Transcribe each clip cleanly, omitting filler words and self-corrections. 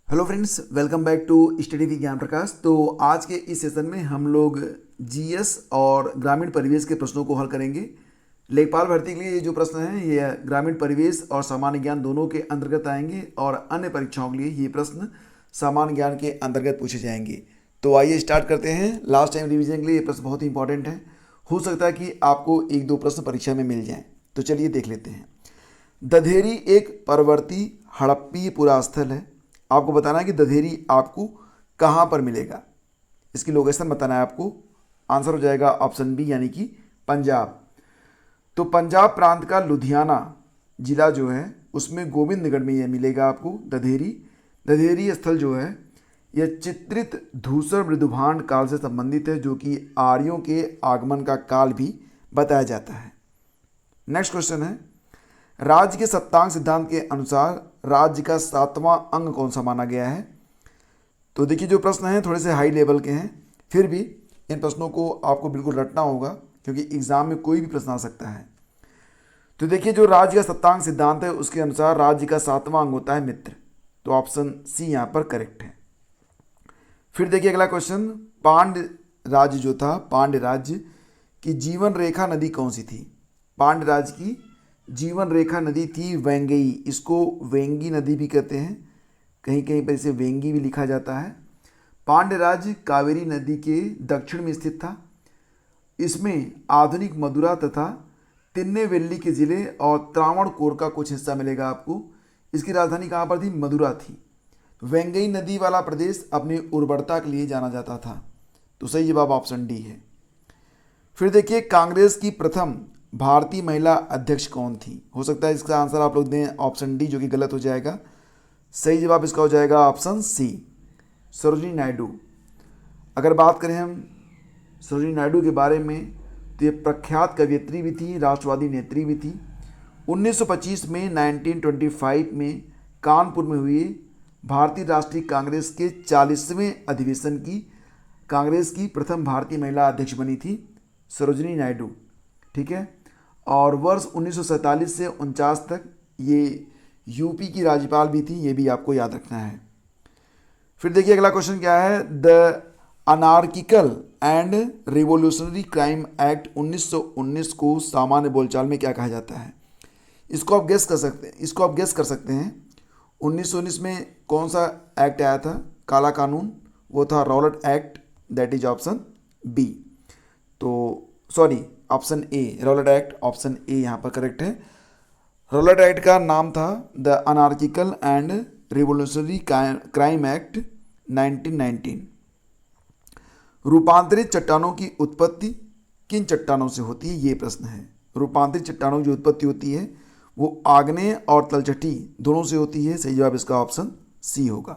Hello friends, welcome back to study with Gyan Prakash. तो आज के इस सेशन में हम लोग जीएस और ग्रामीण परिवेश के प्रश्नों को हल करेंगे। लेखपाल भर्ती के लिए ये जो प्रश्न हैं ये ग्रामीण परिवेश और सामान्य ज्ञान दोनों के अंतर्गत आएंगे और अन्य परीक्षाओं के लिए ये प्रश्न सामान्य ज्ञान के अंतर्गत पूछे जाएंगे। तो आइए स्टार्ट करते हैं। लास्ट टाइम रिवीजन के लिए ये प्रश्न बहुत ही इंपॉर्टेंट है। हो सकता है कि आपको एक दो प्रश्न परीक्षा में मिल जाएं, तो चलिए देख लेते हैं। दधेरी एक परवर्ती हड़प्पी पुरास्थल है। आपको बताना है कि दधेरी आपको कहाँ पर मिलेगा, इसकी लोकेशन बताना है आपको। आंसर हो जाएगा ऑप्शन बी यानी कि पंजाब। तो पंजाब प्रांत का लुधियाना जिला जो है उसमें गोविंदगढ़ में यह मिलेगा आपको दधेरी। दधेरी स्थल जो है यह चित्रित धूसर मृदुभांड काल से संबंधित है, जो कि आर्यों के आगमन का काल भी बताया जाता है। नेक्स्ट क्वेश्चन है, राज्य के सप्तांग सिद्धांत के अनुसार राज्य का सातवां अंग कौन सा माना गया है। तो देखिए जो प्रश्न हैं थोड़े से हाई लेवल के हैं, फिर भी इन प्रश्नों को आपको बिल्कुल रटना होगा क्योंकि एग्जाम में कोई भी प्रश्न आ सकता है। तो देखिए जो राज्य का सप्तांग सिद्धांत है उसके अनुसार राज्य का सातवां अंग होता है मित्र। तो ऑप्शन सी यहाँ पर करेक्ट है। फिर देखिए अगला क्वेश्चन, पांड्य राज्य जो था, पांड्य राज्य की जीवन रेखा नदी कौन सी थी। पांड्य राज्य की जीवन रेखा नदी थी वेंगई। इसको वेंगी नदी भी कहते हैं, कहीं कहीं पर इसे वेंगी भी लिखा जाता है। पांड्य राज्य कावेरी नदी के दक्षिण में स्थित था। इसमें आधुनिक मदुरा तथा तिन्नेवेल्ली के ज़िले और त्रावणकोर का कुछ हिस्सा मिलेगा आपको। इसकी राजधानी कहाँ पर थी, मदुरा थी। वेंगई नदी वाला प्रदेश अपनी उर्वरता के लिए जाना जाता था। तो सही जवाब ऑप्शन डी है। फिर देखिए कांग्रेस की प्रथम भारतीय महिला अध्यक्ष कौन थी। हो सकता है इसका आंसर आप लोग दें ऑप्शन डी, जो कि गलत हो जाएगा। सही जवाब इसका हो जाएगा ऑप्शन सी, सरोजिनी नायडू। अगर बात करें हम सरोजिनी नायडू के बारे में तो ये प्रख्यात कवयित्री भी थी, राष्ट्रवादी नेत्री भी थी। 1925 में 1925 में कानपुर में हुए भारतीय राष्ट्रीय कांग्रेस के 40वें अधिवेशन की कांग्रेस की प्रथम भारतीय महिला अध्यक्ष बनी थी सरोजिनी नायडू। ठीक है। और वर्ष 1947 से 49 तक ये यूपी की राज्यपाल भी थी, ये भी आपको याद रखना है। फिर देखिए अगला क्वेश्चन क्या है, the anarchical and revolutionary crime act 1919 को सामान्य बोलचाल में क्या कहा जाता है। इसको आप गेस कर सकते हैं। 1919 में कौन सा एक्ट आया था, काला कानून, वो था Rowlatt act, that is option B. तो sorry option A, Rowlatt act, option A यहाँ पर करेक्ट है। रॉलेट एक्ट का नाम था the anarchical and revolutionary crime act 1919। रूपांतरित चट्टानों की उत्पत्ति किन चट्टानों से होती है, ये प्रश्न है। रूपांतरित चट्टानों की जो उत्पत्ति होती है वो आग्नेय और तलछटी दोनों से होती है। सही जवाब इसका ऑप्शन सी होगा।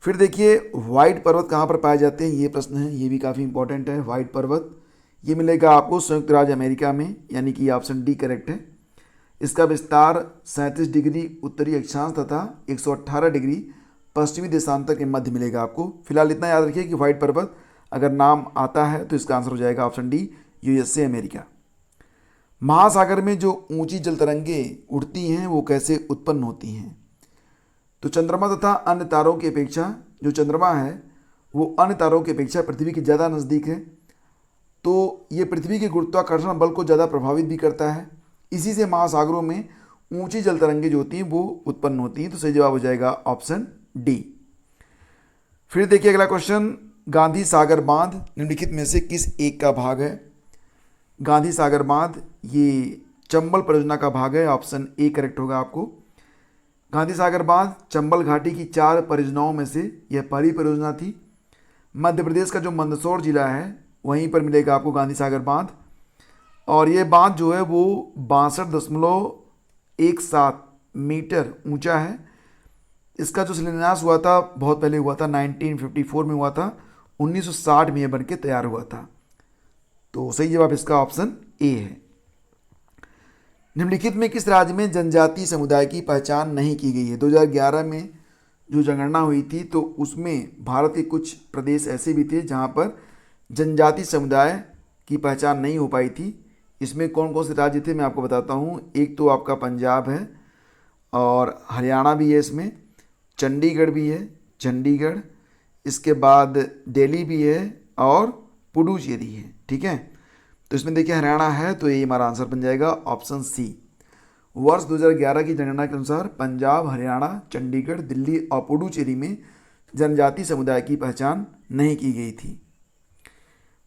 फिर देखिए व्हाइट पर्वत कहाँ पर पाए जाते हैं, ये प्रश्न है, ये भी काफ़ी इंपॉर्टेंट है। व्हाइट पर्वत ये मिलेगा आपको संयुक्त राज्य अमेरिका में, यानी कि ऑप्शन डी करेक्ट है। इसका विस्तार 37 डिग्री उत्तरी अक्षांश तथा 118 डिग्री पश्चिमी देशांतर के मध्य मिलेगा आपको। फिलहाल इतना याद रखिए कि व्हाइट पर्वत अगर नाम आता है तो इसका आंसर हो जाएगा ऑप्शन डी, यूएसए अमेरिका। महासागर में जो ऊंची जल तरंगें उठती हैं वो कैसे उत्पन्न होती हैं। तो चंद्रमा तथा अन्य तारों की अपेक्षा जो चंद्रमा है वो अन्य तारों की अपेक्षा पृथ्वी के ज़्यादा नज़दीक है, तो ये पृथ्वी के गुरुत्वाकर्षण बल को ज़्यादा प्रभावित भी करता है। इसी से महासागरों में ऊंची जल तरंगें जो होती हैं वो उत्पन्न होती हैं। तो सही जवाब हो जाएगा ऑप्शन डी। फिर देखिए अगला क्वेश्चन, गांधी सागर बांध निम्नलिखित में से किस एक का भाग है। गांधी सागर बांध ये चंबल परियोजना का भाग है, ऑप्शन ए करेक्ट होगा आपको। गांधी सागर बांध चंबल घाटी की 4 परियोजनाओं में से यह पहली परियोजना थी। मध्य प्रदेश का जो मंदसौर जिला है वहीं पर मिलेगा आपको गांधी सागर बांध। और ये बांध जो है वो 62.17 मीटर ऊंचा है। इसका जो शिलान्यास हुआ था बहुत पहले हुआ था, 1954 में हुआ था। 1960 में यह बनके तैयार हुआ था। तो सही जवाब इसका ऑप्शन ए है। निम्नलिखित में किस राज्य में जनजातीय समुदाय की पहचान नहीं की गई है। 2011 में जो जनगणना हुई थी तो उसमें भारत के कुछ प्रदेश ऐसे भी थे जहाँ पर जनजातीय समुदाय की पहचान नहीं हो पाई थी। इसमें कौन कौन से राज्य थे मैं आपको बताता हूँ। एक तो आपका पंजाब है और हरियाणा भी है इसमें, चंडीगढ़ भी है, चंडीगढ़, इसके बाद दिल्ली भी है और पुडुचेरी है। ठीक है, तो इसमें देखिए हरियाणा है, तो ये हमारा आंसर बन जाएगा ऑप्शन सी। वर्ष 2011 की जनगणना के अनुसार पंजाब, हरियाणा, चंडीगढ़, दिल्ली और पुडुचेरी में जनजातीय समुदाय की पहचान नहीं की गई थी।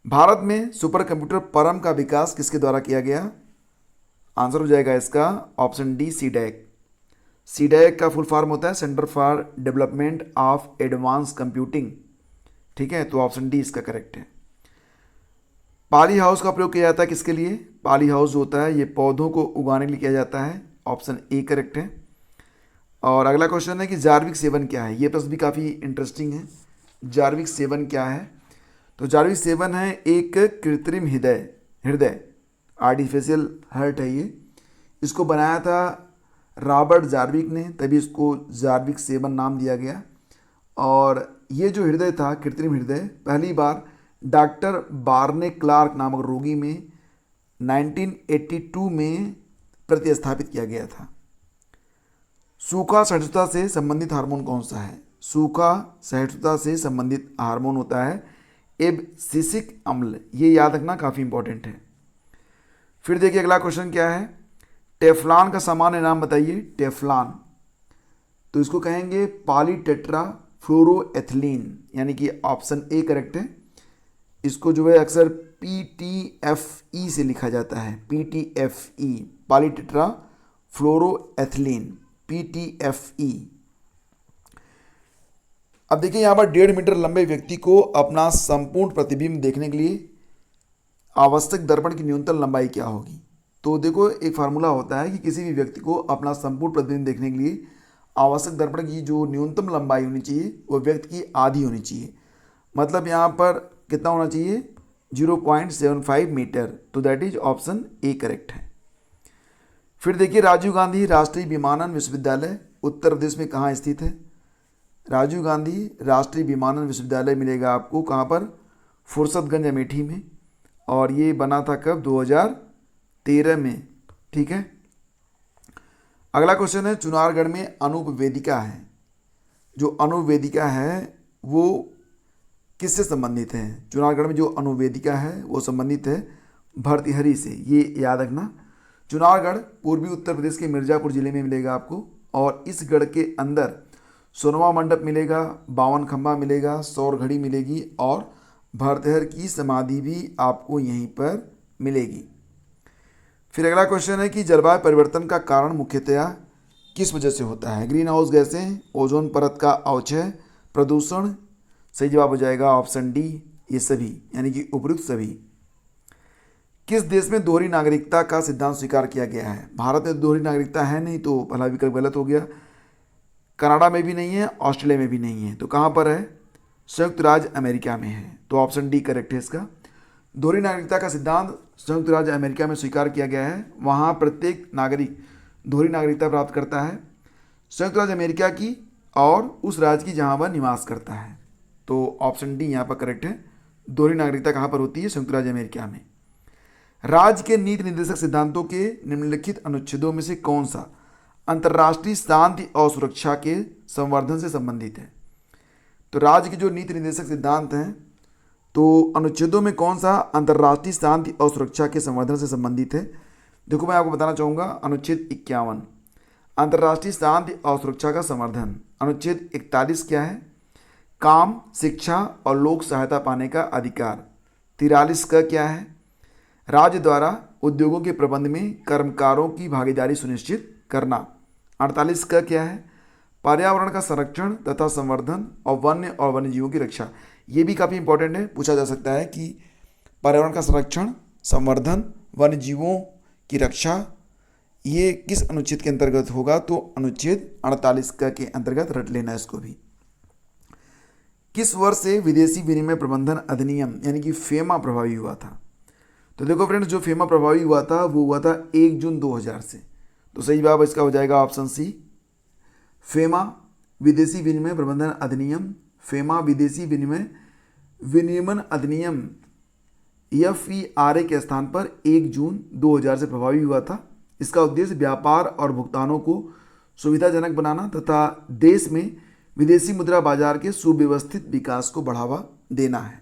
भारत में सुपर कंप्यूटर परम का विकास किसके द्वारा किया गया? आंसर हो जाएगा इसका ऑप्शन डी, सीडैक। सीडैक का फुल फॉर्म होता है centre for development of advance computing. ठीक है, तो ऑप्शन डी इसका करेक्ट है। पाली हाउस का प्रयोग किया जाता है किसके लिए? पाली हाउस जो होता है ये पौधों को उगाने के लिए किया जाता है, ऑप्शन ए करेक्ट है। और अगला क्वेश्चन है कि जार्विक 7 क्या है? ये प्रश्न भी काफ़ी इंटरेस्टिंग है। जार्विक 7 क्या है? तो जार्विक 7 है एक कृत्रिम हृदय आर्टिफिशियल हार्ट है ये। इसको बनाया था रॉबर्ट जार्विक ने, तभी इसको जार्विक 7 नाम दिया गया। और ये जो हृदय था, कृत्रिम हृदय, पहली बार डॉक्टर बार्ने क्लार्क नामक रोगी में 1982 में प्रतिस्थापित किया गया था। सूखा सहिष्णुता से संबंधित हार्मोन कौन सा है? सूखा सहिष्णुता से संबंधित हार्मोन होता है एब्सिसिक अम्ल। ये याद रखना काफ़ी इंपॉर्टेंट है। फिर देखिए अगला क्वेश्चन क्या है, टेफ्लॉन का सामान्य नाम बताइए। टेफ्लॉन, तो इसको कहेंगे पॉलीटेट्रा फ्लोरोएथिलीन, यानी कि ऑप्शन ए करेक्ट है। इसको जो है अक्सर PTFE से लिखा जाता है, PTFE, पॉलीटेट्रा फ्लोरोएथिलीन, PTFE। अब देखिए यहाँ पर 1.5 मीटर लंबे व्यक्ति को अपना संपूर्ण प्रतिबिंब देखने के लिए आवश्यक दर्पण की न्यूनतम लंबाई क्या होगी? तो देखो एक फार्मूला होता है कि किसी भी व्यक्ति को अपना संपूर्ण प्रतिबिंब देखने के लिए आवश्यक दर्पण की जो न्यूनतम लंबाई होनी चाहिए वो व्यक्ति की आधी होनी चाहिए। मतलब यहाँ पर कितना होना चाहिए? 0.75 मीटर। तो that is option A correct है। फिर देखिए राजीव गांधी राष्ट्रीय विमानन विश्वविद्यालय उत्तर प्रदेश में कहाँ स्थित है? राजीव गांधी राष्ट्रीय विमानन विश्वविद्यालय मिलेगा आपको कहाँ पर? फुर्सतगंज अमेठी में। और ये बना था कब? 2013 में। ठीक है, अगला क्वेश्चन है चुनारगढ़ में अनूप वेदिका है। जो अनूप वेदिका है वो किससे संबंधित है? चुनारगढ़ में जो अनूप वेदिका है वो संबंधित है भर्तृहरि से, ये याद रखना। चुनारगढ़ पूर्वी उत्तर प्रदेश के मिर्ज़ापुर जिले में मिलेगा आपको। और इस गढ़ के अंदर सोनवा मंडप मिलेगा, 52 खंबा मिलेगा, सौर घड़ी मिलेगी और भर्तृहरि की समाधि भी आपको यहीं पर मिलेगी। फिर अगला क्वेश्चन है कि जलवायु परिवर्तन का कारण मुख्यतया किस वजह से होता है? ग्रीन हाउस गैसें, ओजोन परत का अवक्षय, प्रदूषण। सही जवाब हो जाएगा ऑप्शन डी, ये सभी, यानी कि उपयुक्त सभी। किस देश में दोहरी नागरिकता का सिद्धांत स्वीकार किया गया है? भारत में दोहरी नागरिकता है नहीं, तो पहला विकल्प गलत हो गया। कनाडा में भी नहीं है, ऑस्ट्रेलिया में भी नहीं है, तो कहाँ पर है? संयुक्त राज्य अमेरिका में है, तो ऑप्शन डी करेक्ट है इसका। दोहरी नागरिकता का सिद्धांत संयुक्त राज्य अमेरिका में स्वीकार किया गया है। वहाँ प्रत्येक नागरिक दोहरी नागरिकता प्राप्त करता है, संयुक्त राज्य अमेरिका की और उस राज्य की जहाँ वह निवास करता है। तो ऑप्शन डी यहाँ पर करेक्ट है। दोहरी नागरिकता कहाँ पर होती है? संयुक्त राज्य अमेरिका में। राज्य के नीति निर्देशक सिद्धांतों के निम्नलिखित अनुच्छेदों में से कौन सा अंतर्राष्ट्रीय शांति और सुरक्षा के संवर्धन से संबंधित है? तो राज्य के जो नीति निर्देशक सिद्धांत हैं, तो अनुच्छेदों में कौन सा अंतर्राष्ट्रीय शांति और सुरक्षा के संवर्धन से संबंधित है? देखो मैं आपको बताना चाहूँगा, अनुच्छेद 51 अंतर्राष्ट्रीय शांति और सुरक्षा का संवर्धन। अनुच्छेद 41 क्या है? काम, शिक्षा और लोक सहायता पाने का अधिकार। 43 का क्या है? राज्य द्वारा उद्योगों के प्रबंध में कर्मकारों की भागीदारी सुनिश्चित करना। 48 का क्या है? पर्यावरण का संरक्षण तथा संवर्धन और वन्य जीवों की रक्षा। ये भी काफ़ी इंपॉर्टेंट है, पूछा जा सकता है कि पर्यावरण का संरक्षण, संवर्धन, वन्य जीवों की रक्षा ये किस अनुच्छेद के अंतर्गत होगा? तो अनुच्छेद 48 का के अंतर्गत रट लेना इसको भी। किस वर्ष से विदेशी विनिमय प्रबंधन अधिनियम यानी कि फेमा प्रभावी हुआ था? तो देखो फ्रेंड्स, जो फेमा प्रभावी हुआ था वो हुआ था 1 जून 2000 से। तो सही जवाब इसका हो जाएगा ऑप्शन सी। फेमा विदेशी विनिमय प्रबंधन अधिनियम, फेमा विदेशी विनियमन अधिनियम FERA के स्थान पर 1 जून 2000 से प्रभावी हुआ था। इसका उद्देश्य व्यापार और भुगतानों को सुविधाजनक बनाना तथा देश में विदेशी मुद्रा बाजार के सुव्यवस्थित विकास को बढ़ावा देना है।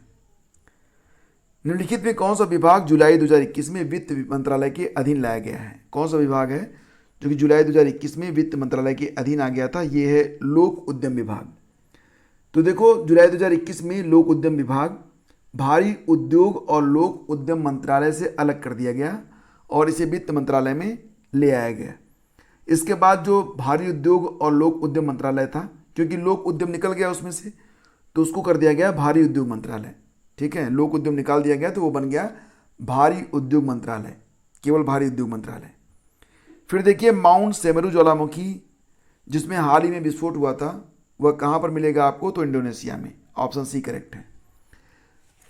निम्नलिखित में कौन सा विभाग जुलाई 2021 में वित्त मंत्रालय के अधीन लाया गया है? कौन सा विभाग है जो कि जुलाई 2021 में वित्त मंत्रालय के अधीन आ गया था? ये है लोक उद्यम विभाग। तो देखो, जुलाई 2021 में लोक उद्यम विभाग भारी उद्योग और लोक उद्यम मंत्रालय से अलग कर दिया गया और इसे वित्त मंत्रालय में ले आया गया। इसके बाद जो भारी उद्योग और लोक उद्यम मंत्रालय था, क्योंकि लोक उद्यम निकल गया उसमें से, तो उसको कर दिया गया भारी उद्योग मंत्रालय। ठीक है, लोक उद्यम निकाल दिया गया तो वो बन गया भारी उद्योग मंत्रालय, केवल भारी उद्योग मंत्रालय। फिर देखिए, माउंट सेमेरू ज्वालामुखी जिसमें हाल ही में विस्फोट हुआ था, वह कहाँ पर मिलेगा आपको? तो इंडोनेशिया में। ऑप्शन सी करेक्ट है।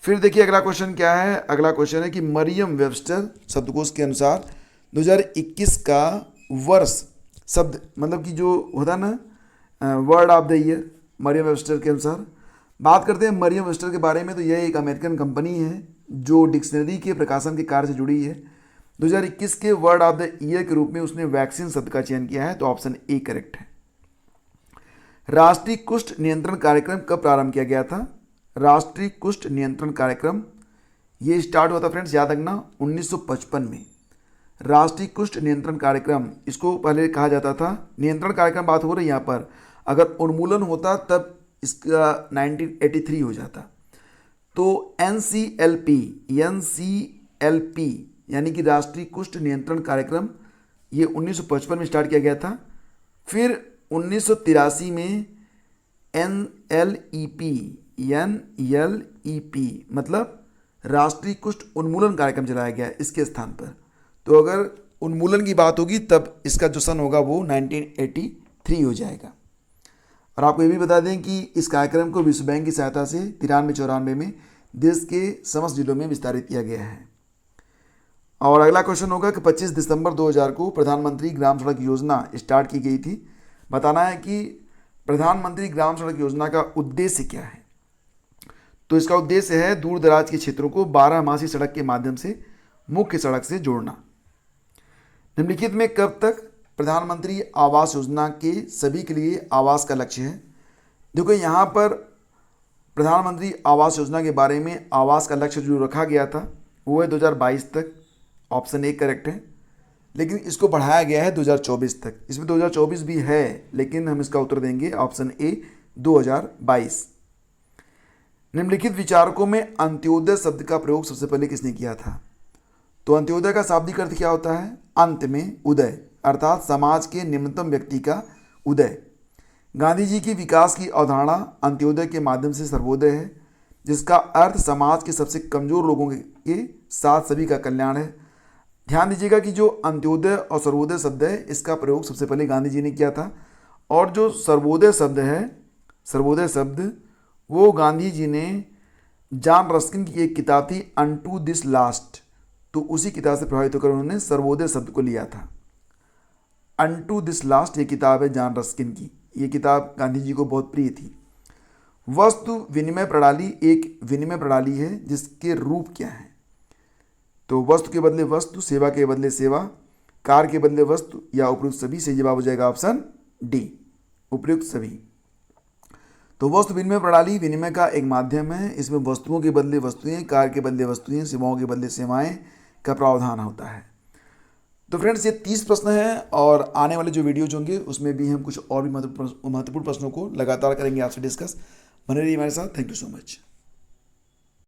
फिर देखिए अगला क्वेश्चन क्या है? अगला क्वेश्चन है कि मरियम वेबस्टर शब्दकोश के अनुसार 2021 का वर्ष शब्द मतलब कि जो होता ना word of the year, Merriam Webster के अनुसार बात करते हैं मरियम वेबस्टर के बारे में। तो यह एक अमेरिकन कंपनी है जो डिक्शनरी के प्रकाशन के कार्य से जुड़ी है। 2021 के वर्ड ऑफ द ईयर के रूप में उसने वैक्सीन शब्द का चयन किया है, तो ऑप्शन ए करेक्ट है। राष्ट्रीय कुष्ठ नियंत्रण कार्यक्रम कब प्रारंभ किया गया था? राष्ट्रीय कुष्ठ नियंत्रण कार्यक्रम ये स्टार्ट हुआ था फ्रेंड्स, याद रखना, 1955 में। राष्ट्रीय कुष्ठ नियंत्रण कार्यक्रम, इसको पहले कहा जाता था नियंत्रण कार्यक्रम, बात हो रही है यहाँ पर, अगर उन्मूलन होता तब इसका 1983 हो जाता। तो NCLP यानी कि राष्ट्रीय कुष्ठ नियंत्रण कार्यक्रम ये 1955 में स्टार्ट किया गया था। फिर 1983 में NLEP मतलब राष्ट्रीय कुष्ठ उन्मूलन कार्यक्रम चलाया गया इसके स्थान पर। तो अगर उन्मूलन की बात होगी तब इसका जो सन होगा वो 1983 हो जाएगा। और आपको ये भी बता दें कि इस कार्यक्रम को विश्व बैंक की सहायता से 93-94 में देश के समस्त जिलों में विस्तारित किया गया है। और अगला क्वेश्चन होगा कि 25 दिसंबर 2000 को प्रधानमंत्री ग्राम सड़क योजना स्टार्ट की गई थी। बताना है कि प्रधानमंत्री ग्राम सड़क योजना का उद्देश्य क्या है? तो इसका उद्देश्य है दूर दराज के क्षेत्रों को 12मासी सड़क के माध्यम से मुख्य सड़क से जोड़ना। निम्नलिखित में कब तक प्रधानमंत्री आवास योजना के सभी के लिए आवास का लक्ष्य है? देखो, यहाँ पर प्रधानमंत्री आवास योजना के बारे में आवास का लक्ष्य जो रखा गया था वो है 2022 तक, ऑप्शन ए करेक्ट है। लेकिन इसको बढ़ाया गया है 2024 तक। इसमें 2024 भी है लेकिन हम इसका उत्तर देंगे ऑप्शन ए 2022। निम्नलिखित विचारकों में अंत्योदय शब्द का प्रयोग सबसे पहले किसने किया था? तो अंत्योदय का शाब्दिक अर्थ क्या होता है? अंत में उदय, अर्थात समाज के निम्नतम व्यक्ति का उदय। गांधी जी की विकास की अवधारणा अंत्योदय के माध्यम से सर्वोदय है, जिसका अर्थ समाज के सबसे कमजोर लोगों के साथ सभी का कल्याण है। ध्यान दीजिएगा कि जो अंत्योदय और सर्वोदय शब्द है इसका प्रयोग सबसे पहले गांधी जी ने किया था, और जो सर्वोदय शब्द है, सर्वोदय शब्द वो गांधी जी ने जॉन रस्किन की एक किताब थी अनटू दिस लास्ट, तो उसी किताब से प्रभावित होकर उन्होंने सर्वोदय शब्द को लिया था। अनटू दिस लास्ट ये किताब है जॉन रस्किन की, ये किताब गांधी जी को बहुत प्रिय थी। वस्तु विनिमय प्रणाली एक विनिमय प्रणाली है जिसके रूप क्या है? तो वस्तु के बदले वस्तु, सेवा के बदले सेवा, कार के बदले वस्तु या उपयुक्त सभी। से जवाब हो जाएगा ऑप्शन डी, उपयुक्त सभी। तो वस्तु विनिमय प्रणाली विनिमय का एक माध्यम है। इसमें वस्तुओं के बदले वस्तुएं, कार के बदले वस्तुएं, सेवाओं के बदले सेवाएं का प्रावधान होता है। तो फ्रेंड्स ये 30 प्रश्न हैं और आने वाले जो वीडियोज होंगे उसमें भी हम कुछ और भी महत्वपूर्ण प्रश्नों को लगातार करेंगे आपसे डिस्कस। बने रहिए हमारे साथ। Thank you so much.